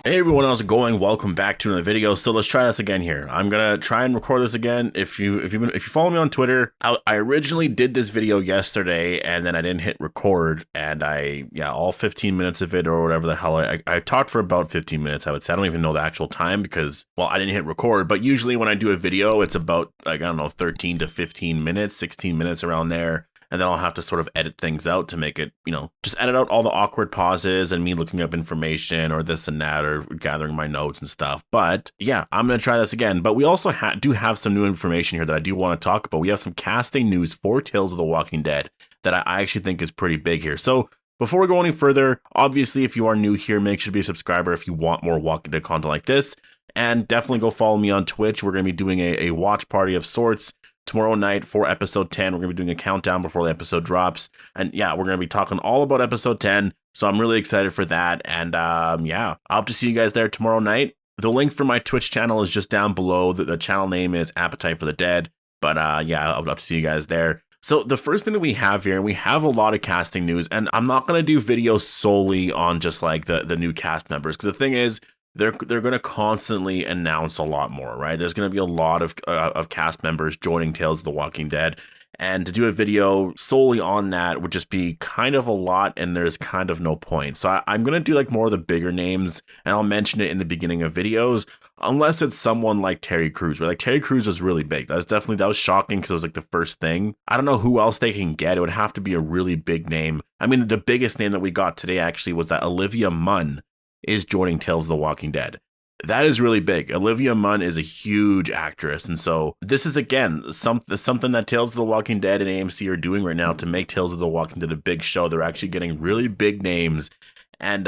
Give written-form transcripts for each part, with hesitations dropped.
Hey everyone, how's it going? Welcome back to another video. So let's try this again here. I'm gonna try and record this again. If you follow me on Twitter, I originally did this video yesterday and then I didn't hit record, and all 15 minutes of it or whatever the hell I talked for about 15 minutes. I would say I don't even know the actual time because, well, I didn't hit record. But usually when I do a video, it's about, like, I don't know, 13 to 15 minutes, 16 minutes around there. And then I'll have to sort of edit things out to make it, just edit out all the awkward pauses and me looking up information or this and that or gathering my notes and stuff. But yeah, I'm going to try this again. But we also do have some new information here that I do want to talk about. We have some casting news for Tales of the Walking Dead that I actually think is pretty big here. So before we go any further, obviously, if you are new here, make sure to be a subscriber if you want more Walking Dead content like this. And definitely go follow me on Twitch. We're going to be doing a watch party of sorts tomorrow night for episode 10. We're going to be doing a countdown before the episode drops. And yeah, we're going to be talking all about episode 10. So I'm really excited for that. And yeah, I'll have to see you guys there tomorrow night. The link for my Twitch channel is just down below. The channel name is Appetite for the Dead. But yeah, I'll have to see you guys there. So the first thing that we have here, and we have a lot of casting news, and I'm not going to do videos solely on just like the new cast members. Because the thing is, they're going to constantly announce a lot more, right? There's going to be a lot of cast members joining Tales of the Walking Dead, and to do a video solely on that would just be kind of a lot, and there's kind of no point. So I'm going to do like more of the bigger names, and I'll mention it in the beginning of videos, unless it's someone like Terry Crews, right? Like Terry Crews was really big. That was shocking because it was like the first thing. I don't know who else they can get. It would have to be a really big name. I mean, the biggest name that we got today actually was that Olivia Munn is joining Tales of the Walking Dead. That is really big. Olivia Munn is a huge actress. And so this is, again, something that Tales of the Walking Dead and AMC are doing right now to make Tales of the Walking Dead a big show. They're actually getting really big names. And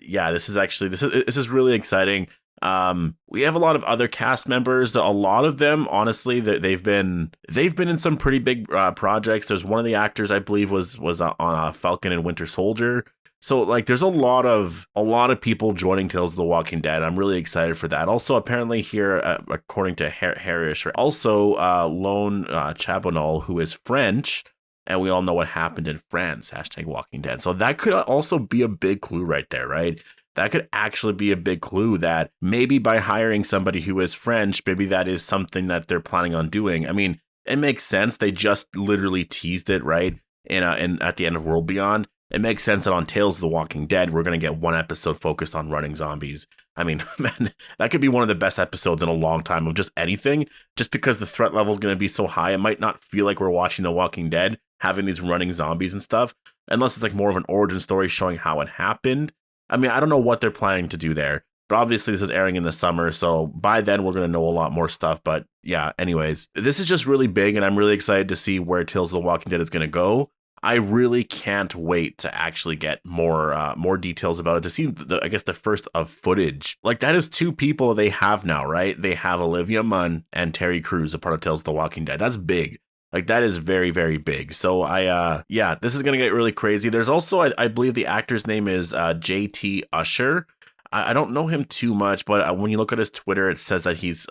yeah, this is really exciting. We have a lot of other cast members. A lot of them, honestly, they've been in some pretty big projects. There's one of the actors, I believe, was on Falcon and Winter Soldier. So like there's a lot of people joining Tales of the Walking Dead. I'm really excited for that. Also, apparently here, according to Harris, also Lone Chabonol, who is French, and we all know what happened in France, #Walking Dead. So that could also be a big clue right there, right? That could actually be a big clue that maybe by hiring somebody who is French, maybe that is something that they're planning on doing. I mean, it makes sense. They just literally teased it, right? In at the end of World Beyond. It makes sense that on Tales of the Walking Dead, we're going to get one episode focused on running zombies. I mean, man, that could be one of the best episodes in a long time of just anything, just because the threat level is going to be so high. It might not feel like we're watching The Walking Dead, having these running zombies and stuff, unless it's like more of an origin story showing how it happened. I mean, I don't know what they're planning to do there, but obviously this is airing in the summer, so by then we're going to know a lot more stuff. But yeah, anyways, this is just really big, and I'm really excited to see where Tales of the Walking Dead is going to go. I really can't wait to actually get more details about it, to see the first of footage. Like, that is two people they have now, right? They have Olivia Munn and Terry Crews, a part of Tales of the Walking Dead. That's big. Like, that is very, very big. So yeah, this is going to get really crazy. There's also, I believe the actor's name is JT Usher. I don't know him too much, but when you look at his Twitter, it says that he's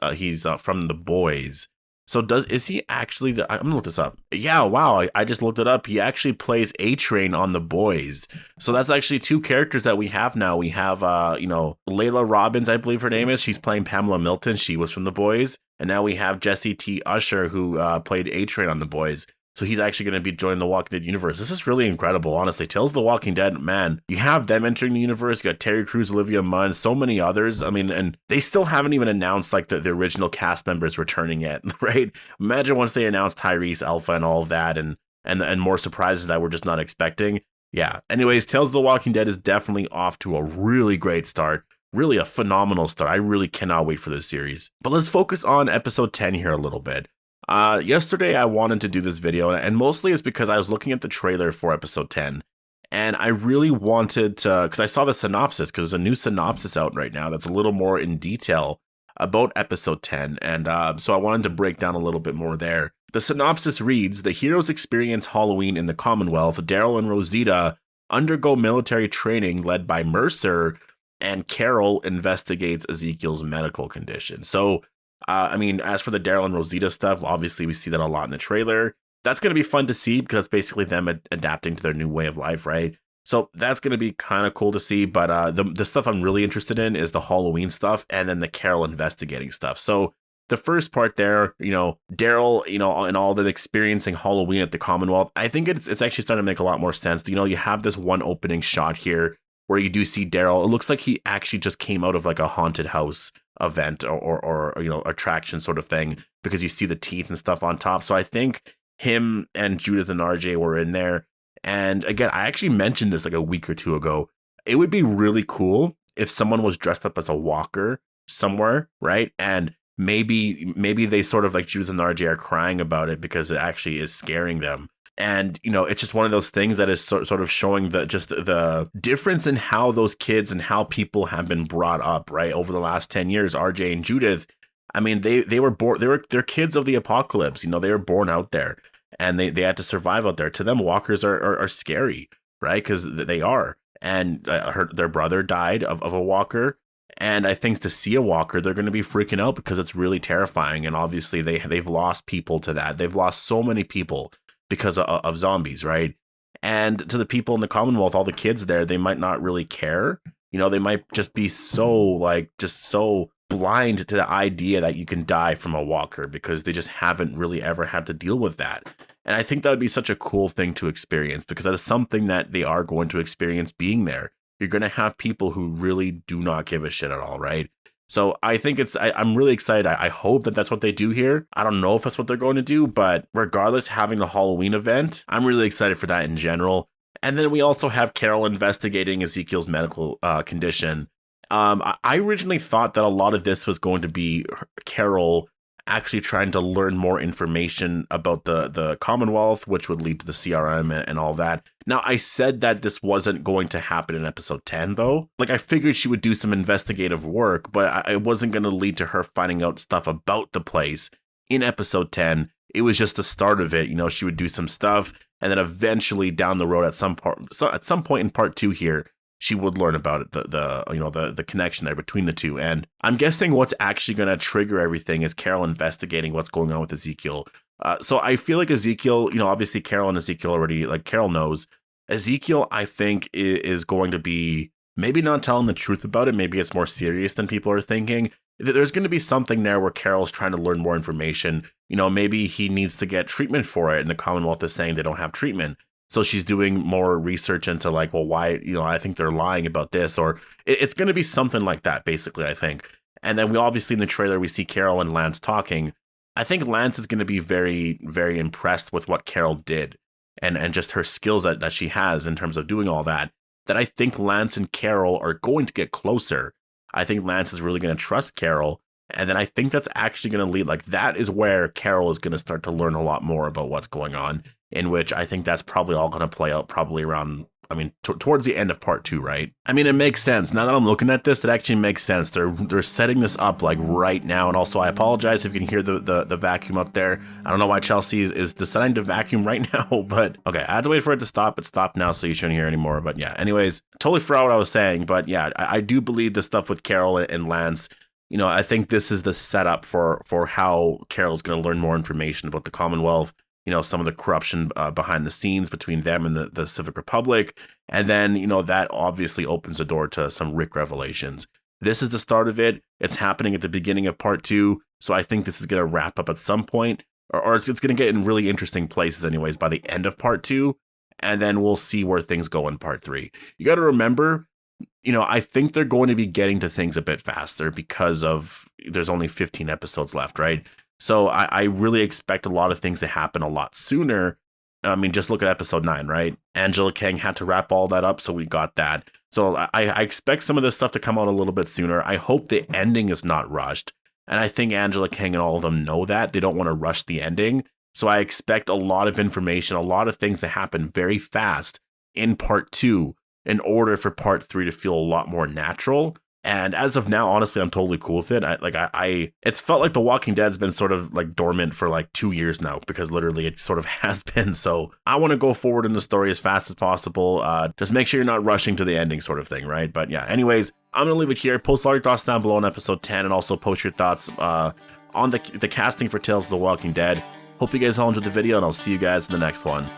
from The Boys. So is he actually I'm gonna look this up. Yeah, wow, I just looked it up. He actually plays A-Train on The Boys. So that's actually two characters that we have now. We have Layla Robbins, I believe her name is. She's playing Pamela Milton. She was from The Boys. And now we have Jesse T. Usher, who played A-Train on The Boys. So he's actually going to be joining the Walking Dead universe. This is really incredible, honestly. Tales of the Walking Dead, man, you have them entering the universe. You got Terry Crews, Olivia Munn, so many others. I mean, and they still haven't even announced like the original cast members returning yet, right? Imagine once they announce Tyrese, Alpha, and all of that, and more surprises that we're just not expecting. Yeah. Anyways, Tales of the Walking Dead is definitely off to a really great start. Really a phenomenal start. I really cannot wait for this series. But let's focus on episode 10 here a little bit. Yesterday I wanted to do this video, and mostly it's because I was looking at the trailer for episode 10, and I really wanted to, because I saw the synopsis, because there's a new synopsis out right now that's a little more in detail about episode 10, and so I wanted to break down a little bit more there. The synopsis reads: the heroes experience Halloween in the Commonwealth. Daryl and Rosita undergo military training led by Mercer, and Carol investigates Ezekiel's medical condition. So I mean, as for the Daryl and Rosita stuff, obviously we see that a lot in the trailer. That's going to be fun to see because it's basically them adapting to their new way of life, right? So that's going to be kind of cool to see. But the stuff I'm really interested in is the Halloween stuff and then the Carol investigating stuff. So the first part there, Daryl, and all the experiencing Halloween at the Commonwealth, I think it's actually starting to make a lot more sense. You have this one opening shot here where you do see Daryl. It looks like he actually just came out of like a haunted house event or attraction sort of thing, because you see the teeth and stuff on top. So I think him and Judith and RJ were in there. And again, I actually mentioned this like a week or two ago. It would be really cool if someone was dressed up as a walker somewhere, right? And maybe they sort of like Judith and RJ are crying about it because it actually is scaring them. And, it's just one of those things that is sort of showing the difference in how those kids and how people have been brought up, right? Over the last 10 years, RJ and Judith, I mean, they were born, they're kids of the apocalypse, they were born out there. And they had to survive out there. To them, walkers are scary, right? Because they are. And their brother died of a walker. And I think to see a walker, they're going to be freaking out because it's really terrifying. And obviously, they've lost people to that. They've lost so many people because of zombies, right? And to the people in the Commonwealth, all the kids there, they might not really care. They might just be so blind to the idea that you can die from a walker because they just haven't really ever had to deal with that. And I think that would be such a cool thing to experience, because that is something that they are going to experience being there. You're going to have people who really do not give a shit at all, right? So I think I'm really excited. I hope that that's what they do here. I don't know if that's what they're going to do, but regardless, having the Halloween event, I'm really excited for that in general. And then we also have Carol investigating Ezekiel's medical condition. I originally thought that a lot of this was going to be Carol actually trying to learn more information about the Commonwealth, which would lead to the CRM and all that. Now, I said that this wasn't going to happen in episode 10, though. Like, I figured she would do some investigative work, but it wasn't going to lead to her finding out stuff about the place in episode 10. It was just the start of it. She would do some stuff, and then eventually down the road at some point in part 2 here, she would learn about it, the connection there between the two. And I'm guessing what's actually going to trigger everything is Carol investigating what's going on with Ezekiel. So I feel like Ezekiel, obviously Carol and Ezekiel already, like Carol knows. Ezekiel, I think, is going to be maybe not telling the truth about it. Maybe it's more serious than people are thinking. There's going to be something there where Carol's trying to learn more information. Maybe he needs to get treatment for it, and the Commonwealth is saying they don't have treatment. So she's doing more research into like, well, why, I think they're lying about this, or it's going to be something like that, basically, I think. And then we obviously in the trailer, we see Carol and Lance talking. I think Lance is going to be very, very impressed with what Carol did and just her skills that she has in terms of doing all that, that I think Lance and Carol are going to get closer. I think Lance is really going to trust Carol. And then I think that's actually going to lead, like, that is where Carol is going to start to learn a lot more about what's going on, in which I think that's probably all going to play out probably around, towards the end of part 2, right? It makes sense. Now that I'm looking at this, it actually makes sense. They're setting this up like right now. And also, I apologize if you can hear the vacuum up there. I don't know why Chelsea is deciding to vacuum right now, but okay, I had to wait for it to stop. It stopped now, so you shouldn't hear anymore. But yeah, anyways, totally forgot what I was saying. But yeah, I do believe the stuff with Carol and Lance, I think this is the setup for how Carol's going to learn more information about the Commonwealth, some of the corruption behind the scenes between them and the Civic Republic. And then, that obviously opens the door to some Rick revelations. This is the start of it. It's happening at the beginning of part 2. So I think this is going to wrap up at some point, or it's going to get in really interesting places anyways by the end of part 2. And then we'll see where things go in part 3. You got to remember, I think they're going to be getting to things a bit faster because there's only 15 episodes left, right? So I really expect a lot of things to happen a lot sooner. Just look at episode 9, right? Angela Kang had to wrap all that up, so we got that. So I expect some of this stuff to come out a little bit sooner. I hope the ending is not rushed. And I think Angela Kang and all of them know that. They don't want to rush the ending. So I expect a lot of information, a lot of things to happen very fast in part 2 in order for part 3 to feel a lot more natural. And as of now, honestly, I'm totally cool with it. It's felt like The Walking Dead's been sort of like dormant for like 2 years now, because literally it sort of has been. So I want to go forward in the story as fast as possible. Just make sure you're not rushing to the ending sort of thing, right? But yeah, anyways, I'm going to leave it here. Post all your thoughts down below on episode 10, and also post your thoughts on the casting for Tales of the Walking Dead. Hope you guys all enjoyed the video, and I'll see you guys in the next one.